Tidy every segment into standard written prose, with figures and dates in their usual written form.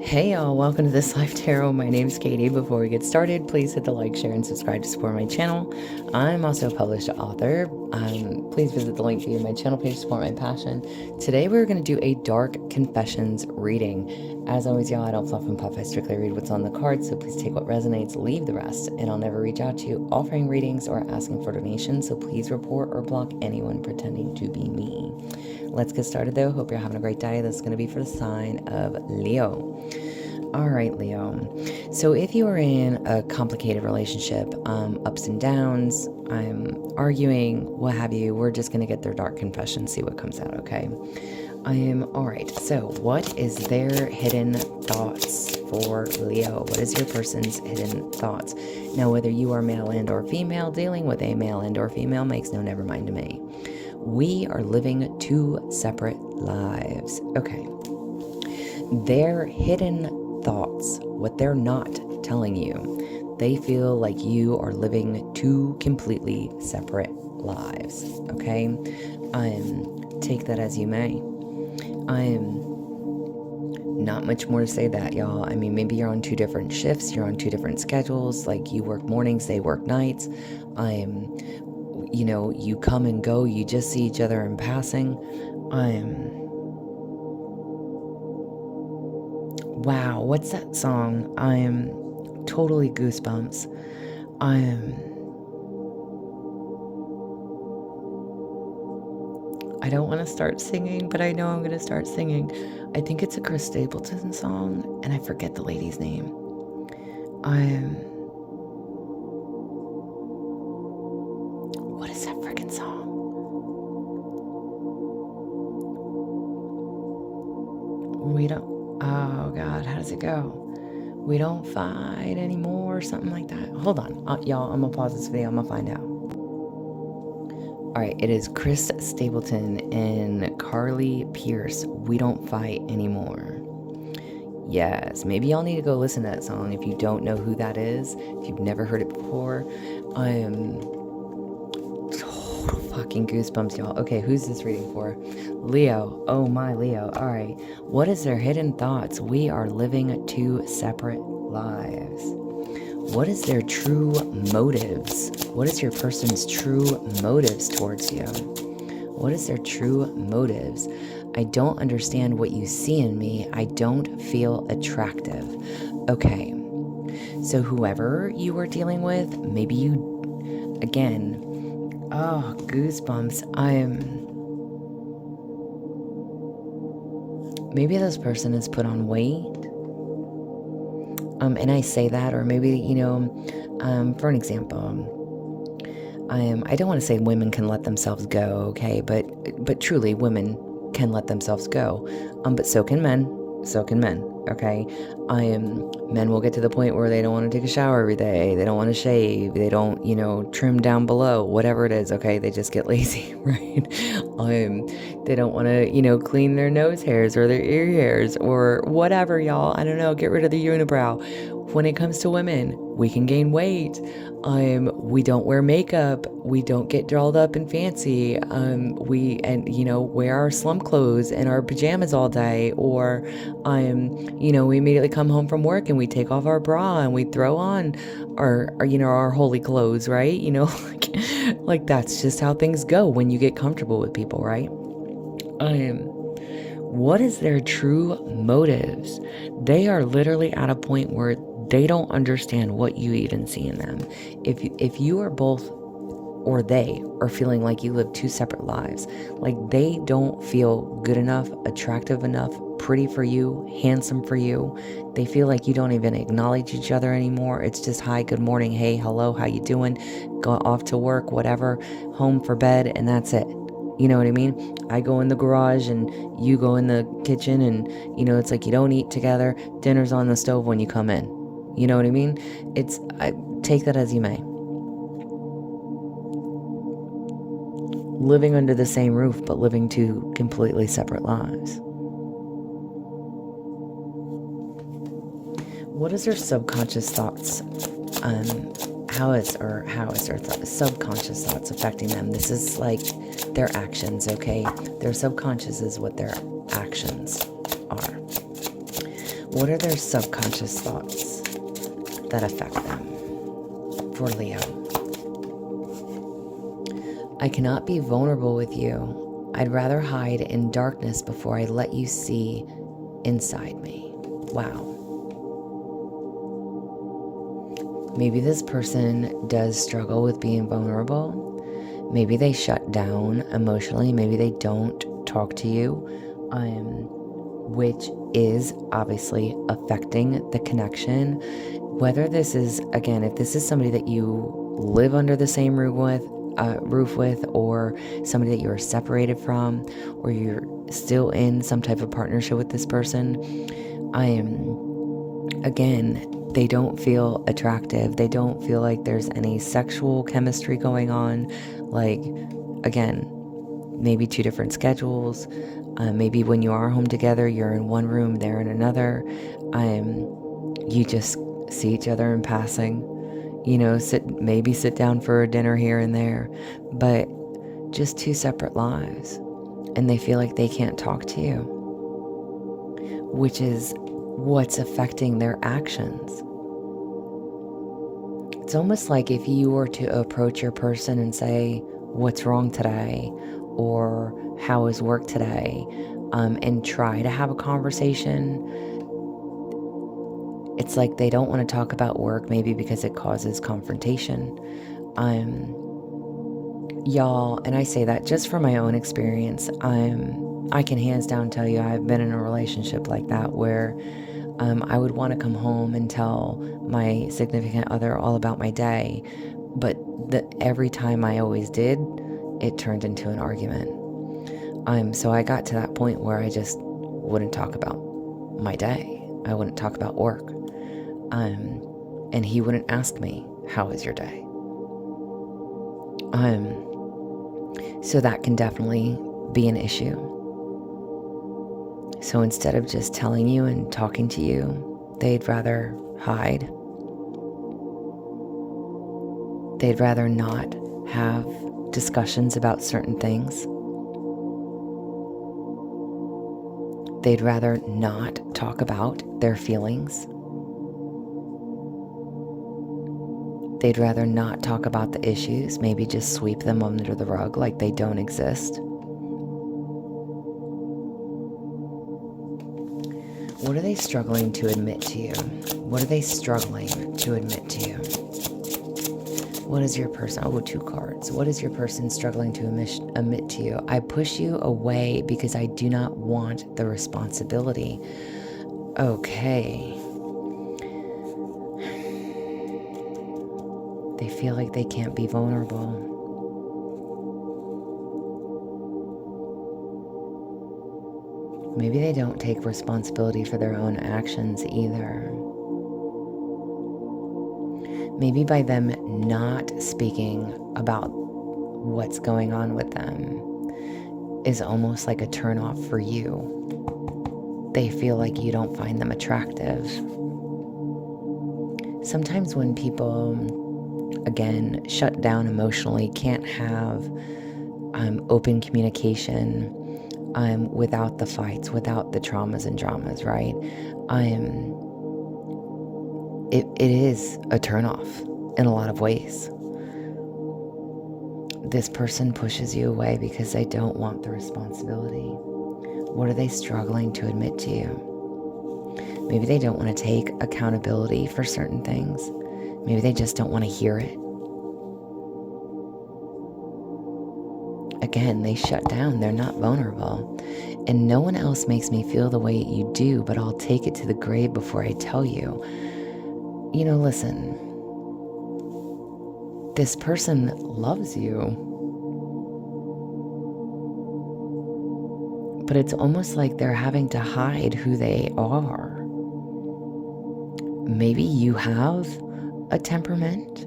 Hey y'all, welcome to This Life Tarot. My name's Katie. Before we get started, please hit the like, share, and subscribe to support my channel. I'm also a published author. Please visit the link via my channel page to support my passion. Today we're going to do a dark confessions reading. As always, y'all, I don't fluff and puff. I strictly read what's on the card, so please take what resonates, leave the rest, and I'll never reach out to you offering readings or asking for donations, so please report or block anyone pretending to be me. Let's get started though. Hope you're having a great day. This is going to be for the sign of Leo. All right, Leo. So if you are in a complicated relationship, ups and downs, arguing, what have you, we're just going to get their dark confession, see what comes out, okay? All right. So what is their hidden thoughts for Leo? What is your person's hidden thoughts? Now, whether you are male and or female, dealing with a male and or female makes no never mind to me. We are living two separate lives. Okay. Their hidden thoughts, what they're not telling you, they feel like you are living two completely separate lives. Okay. Take that as you may. Not much more to say that, y'all. I mean, maybe you're on two different shifts, you're on two different schedules, like you work mornings, they work nights. You know, you come and go, you just see each other in passing. Wow, what's that song? Totally goosebumps. I don't want to start singing, but I know I'm going to start singing. I think it's a Chris Stapleton song, and I forget the lady's name. What is that freaking song? Oh God, how does it go? We don't fight anymore, or something like that. Hold on, y'all, I'm gonna pause this video, I'm gonna find out. All right, it is Chris Stapleton and Carly Pierce, We Don't Fight Anymore. Yes, maybe y'all need to go listen to that song if you don't know who that is, if you've never heard it before. Total fucking goosebumps, y'all. Okay, who's this reading for? Leo. Oh my, Leo. All right. What is their hidden thoughts? We are living two separate lives. What is their true motives? What is your person's true motives towards you? What is their true motives? I don't understand what you see in me. I don't feel attractive. Okay. So whoever you were dealing with, maybe you, again, oh, goosebumps. Maybe this person has put on weight. And I say that, or maybe, you know, for an example, I don't want to say women can let themselves go, okay? But truly, women can let themselves go. But so can men. So can men, okay? Men will get to the point where they don't want to take a shower every day. They don't want to shave. They don't, you know, trim down below, whatever it is, okay? They just get lazy, right? They don't want to, you know, clean their nose hairs or their ear hairs or whatever, y'all. I don't know, get rid of the unibrow. When it comes to women, we can gain weight. We don't wear makeup. We don't get dolled up and fancy. You know, wear our slum clothes and our pajamas all day. Or, you know, we immediately come home from work and we take off our bra and we throw on our you know, our holy clothes, right? You know, like that's just how things go when you get comfortable with people, right? What is their true motives? They are literally at a point where they don't understand what you even see in them. If you are both, or they are feeling like you live two separate lives, like they don't feel good enough, attractive enough, pretty for you, handsome for you. They feel like you don't even acknowledge each other anymore. It's just hi, good morning, hey, hello, how you doing? Go off to work, whatever, home for bed, and that's it. You know what I mean? I go in the garage and you go in the kitchen, and, you know, it's like you don't eat together. Dinner's on the stove when you come in. You know what I mean? I take that as you may. Living under the same roof, but living two completely separate lives. What is their subconscious thoughts? How is their subconscious thoughts affecting them? This is like their actions, okay? Their subconscious is what their actions are. What are their subconscious thoughts that affect them? For Leo. I cannot be vulnerable with you. I'd rather hide in darkness before I let you see inside me. Wow. Maybe this person does struggle with being vulnerable. Maybe they shut down emotionally. Maybe they don't talk to you, which is obviously affecting the connection. Whether this is, again, if this is somebody that you live under the same roof with, or somebody that you're separated from, or you're still in some type of partnership with this person, again, they don't feel attractive. They don't feel like there's any sexual chemistry going on. Like, again, maybe two different schedules. Maybe when you are home together, you're in one room, they're in another. You just see each other in passing. Sit down for a dinner here and there, but just two separate lives. And they feel like they can't talk to you, which is what's affecting their actions. It's almost like if you were to approach your person and say, what's wrong today? Or how is work today? And try to have a conversation. It's like they don't want to talk about work, maybe because it causes confrontation. Y'all, and I say that just from my own experience. I can hands down tell you I've been in a relationship like that where I would want to come home and tell my significant other all about my day, but every time I always did, it turned into an argument. So I got to that point where I just wouldn't talk about my day. I wouldn't talk about work. And he wouldn't ask me, how was your day? So that can definitely be an issue. So instead of just telling you and talking to you, they'd rather hide. They'd rather not have discussions about certain things. They'd rather not talk about their feelings. They'd rather not talk about the issues, maybe just sweep them under the rug like they don't exist. What are they struggling to admit to you? What are they struggling to admit to you? What is your person? Oh, 2 cards. What is your person struggling to admit to you? I push you away because I do not want the responsibility. Okay. They feel like they can't be vulnerable. Maybe they don't take responsibility for their own actions either. Maybe by them not speaking about what's going on with them is almost like a turnoff for you. They feel like you don't find them attractive. Sometimes when people, again, shut down emotionally, can't have open communication without the fights, without the traumas and dramas, right? It is a turnoff in a lot of ways. This person pushes you away because they don't want the responsibility. What are they struggling to admit to you? Maybe they don't want to take accountability for certain things. Maybe they just don't want to hear it. Again, they shut down. They're not vulnerable. And no one else makes me feel the way you do, but I'll take it to the grave before I tell you. Listen, this person loves you, but it's almost like they're having to hide who they are. Maybe you have a temperament.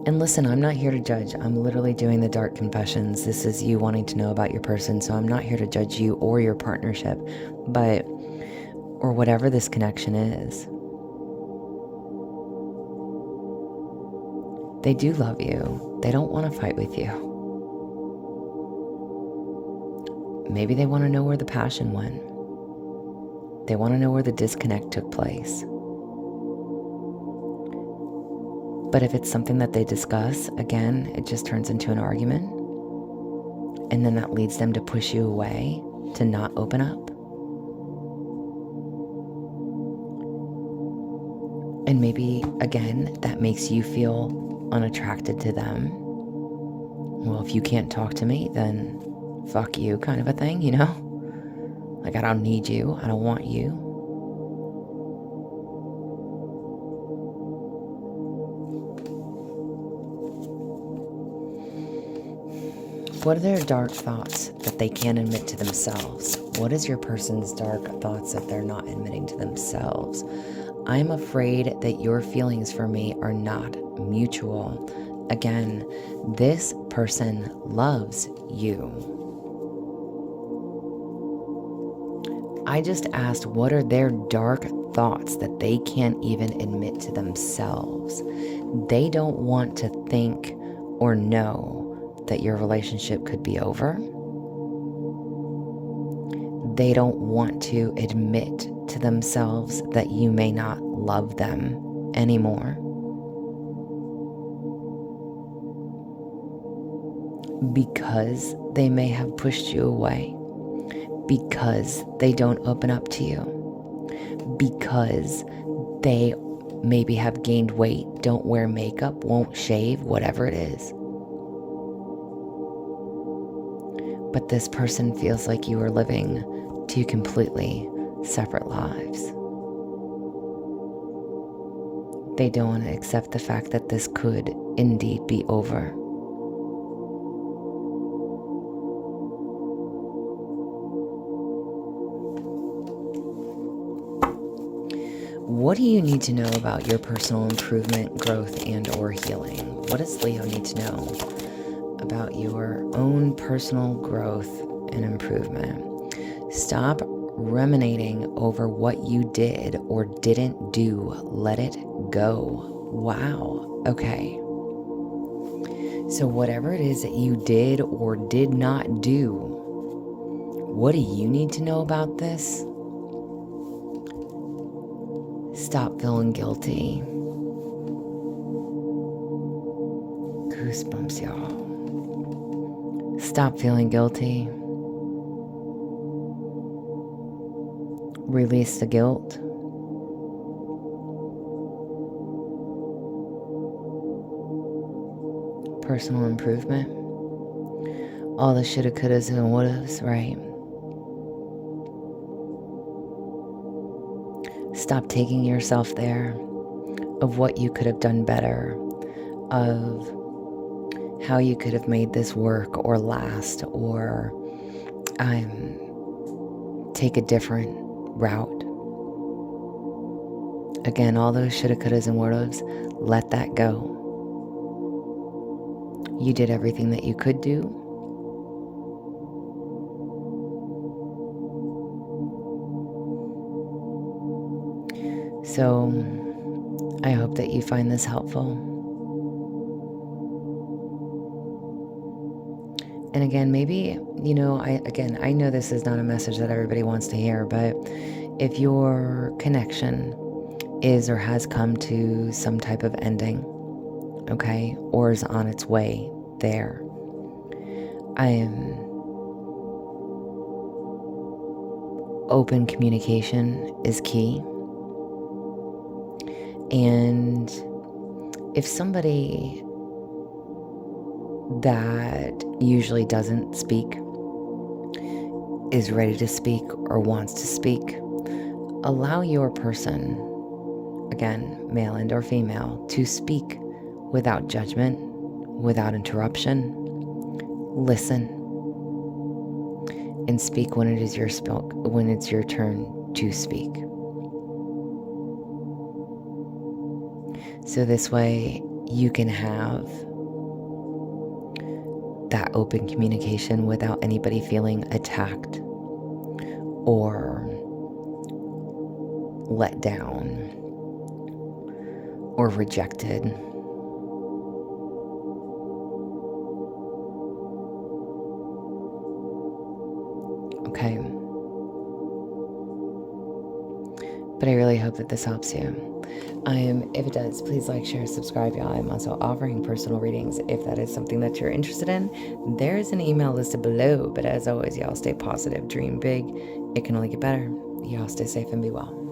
And listen, I'm not here to judge. I'm literally doing the dark confessions. This is you wanting to know about your person, so I'm not here to judge you or your partnership, or whatever this connection is. They do love you. They don't want to fight with you. Maybe they want to know where the passion went. They want to know where the disconnect took place. But if it's something that they discuss, again, it just turns into an argument. And then that leads them to push you away, to not open up. And maybe, again, that makes you feel unattracted to them. Well, if you can't talk to me, then fuck you, kind of a thing, you know? Like, I don't need you. I don't want you. What are their dark thoughts that they can't admit to themselves? What is your person's dark thoughts that they're not admitting to themselves? I'm afraid that your feelings for me are not mutual. Again, this person loves you. I just asked, what are their dark thoughts that they can't even admit to themselves? They don't want to think or know that your relationship could be over. They don't want to admit to themselves that you may not love them anymore. Because they may have pushed you away. Because they don't open up to you. Because they maybe have gained weight, don't wear makeup, won't shave, whatever it is. But this person feels like you are living two completely separate lives. They don't want to accept the fact that this could indeed be over. What do you need to know about your personal improvement, growth, and or healing? What does Leo need to know about your own personal growth and improvement? Stop ruminating over what you did or didn't do. Let it go. Wow. Okay. So whatever it is that you did or did not do, what do you need to know about this? Stop feeling guilty. Goosebumps, y'all. Stop feeling guilty. Release the guilt. Personal improvement. All the shoulda, couldas, and wouldas, right? Stop taking yourself there of what you could have done better, of how you could have made this work or last, or take a different route. Again, all those shoulda, couldas, and wouldas, let that go. You did everything that you could do. So I hope that you find this helpful. And again, maybe, I know this is not a message that everybody wants to hear, but if your connection is or has come to some type of ending, okay, or is on its way there, open communication is key. And if somebody that usually doesn't speak is ready to speak or wants to speak, allow your person, again, male and or female, to speak without judgment, without interruption. Listen and speak when it is when it's your turn to speak. So this way you can have that open communication without anybody feeling attacked or let down or rejected. Okay. But I really hope that this helps you. If it does, please like, share, subscribe, y'all. I'm also offering personal readings if that is something that you're interested in. There is an email listed below, but as always, y'all stay positive, dream big. It can only get better. Y'all stay safe and be well.